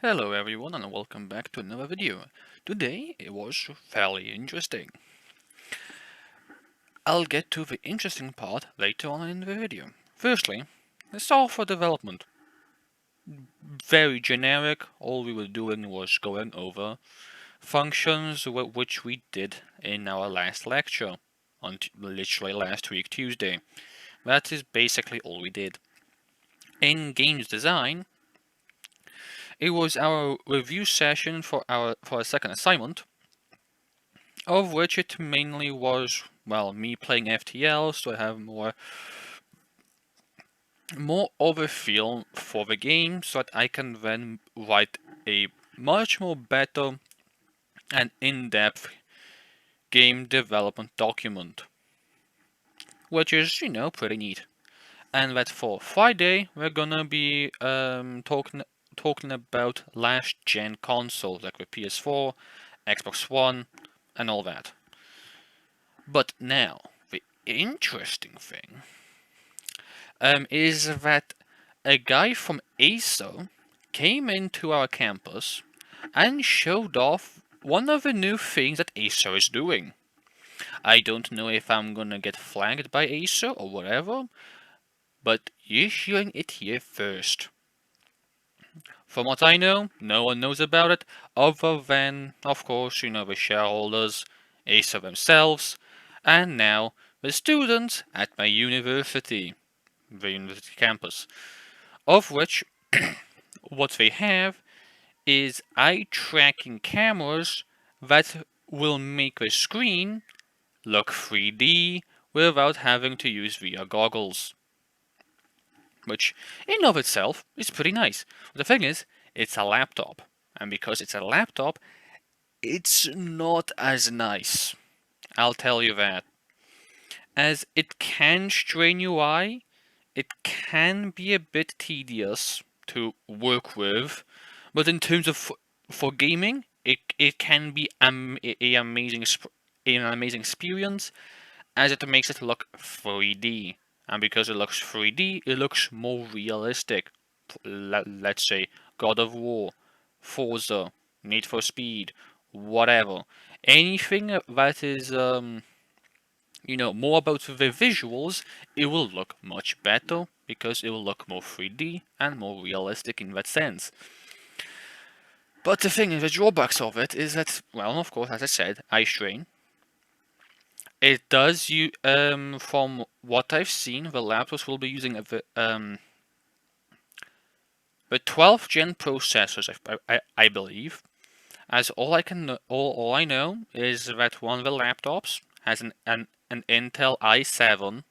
Hello everyone and welcome back to another video. Today it was fairly interesting. I'll get to the interesting part later on in the video. Firstly, the software development. Very generic, all we were doing was going over functions which we did in our last lecture on literally last week Tuesday. That is basically all we did. In games design, it was our review session for our second assignment, of which it mainly was, well, me playing FTL, so I have more of a feel for the game, so that I can then write a much more better and in-depth game development document, which is, pretty neat. And that for Friday, we're gonna be talking about last gen consoles like the PS4, Xbox One, and all that. But now, the interesting thing is that a guy from ACER came into our campus and showed off one of the new things that ACER is doing. I don't know if I'm gonna get flagged by ACER or whatever, but you're hearing it here first. From what I know, no one knows about it other than, of course, the shareholders, ACER themselves, and now the students at my university, the university campus, of which what they have is eye tracking cameras that will make the screen look 3D without having to use VR goggles. Which, in of itself, is pretty nice. But the thing is, it's a laptop. And because it's a laptop, it's not as nice. I'll tell you that. As it can strain your eye, it can be a bit tedious to work with, but in terms of for gaming, it can be an amazing experience, as it makes it look 3D, and because it looks 3D, it looks more realistic. Let's say God of War, Forza, Need for Speed, whatever, anything that is more about the visuals, it will look much better because it will look more 3D and more realistic in that sense. But the thing is, the drawbacks of it is that, well, of course, as I said, eye strain. It does you from what I've seen, the laptops will be using the 12th gen processors, I believe. As all I know is that one of the laptops has an Intel i7,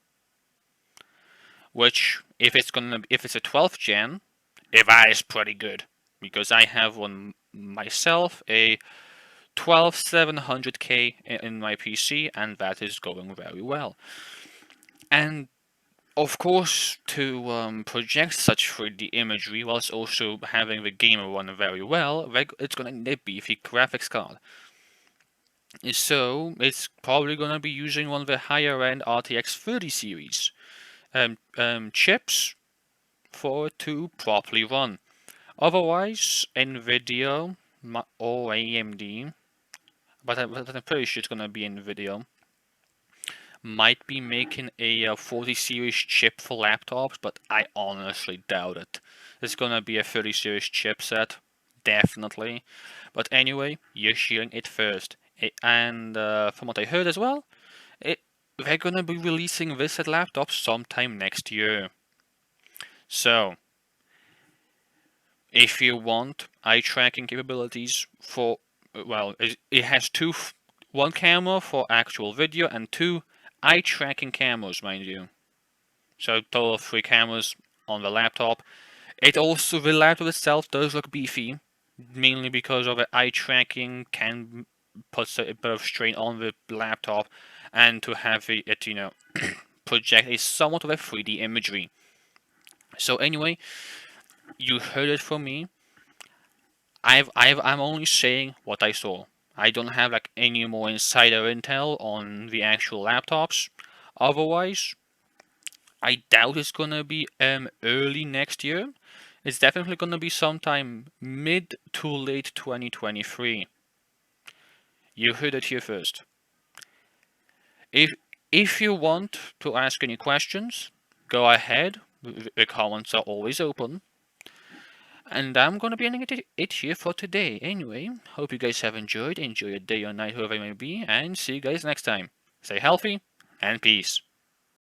which if it's a 12th gen, that is pretty good, because I have one myself, a 12700K in my PC, and that is going very well. And of course, to project such 3D imagery whilst also having the game run very well, it's going to need a beefy graphics card. So it's probably going to be using one of the higher-end RTX 30 series chips for it to properly run. Otherwise, NVIDIA or AMD, but I'm pretty sure it's going to be NVIDIA, might be making a 40 series chip for laptops, but I honestly doubt it. It's going to be a 30 series chipset, definitely. But anyway, you're hearing it first. And from what I heard as well, they're going to be releasing this at laptops sometime next year. So, if you want eye tracking capabilities for, well, it has one camera for actual video and two eye tracking cameras, mind you. So total of 3 cameras on the laptop. The laptop itself does look beefy, mainly because of the eye tracking can put a bit of strain on the laptop, and to have it project a somewhat of a 3D imagery. So anyway, you heard it from me. I'm only saying what I saw. I don't have like any more insider intel on the actual laptops. Otherwise, I doubt it's gonna be early next year. It's definitely gonna be sometime mid to late 2023. You heard it here first. If if you want to ask any questions, go ahead. The comments are always open. And I'm gonna be ending it here for today. Anyway, hope you guys have enjoyed. Enjoy your day or night, whoever it may be, and see you guys next time. Stay healthy and peace.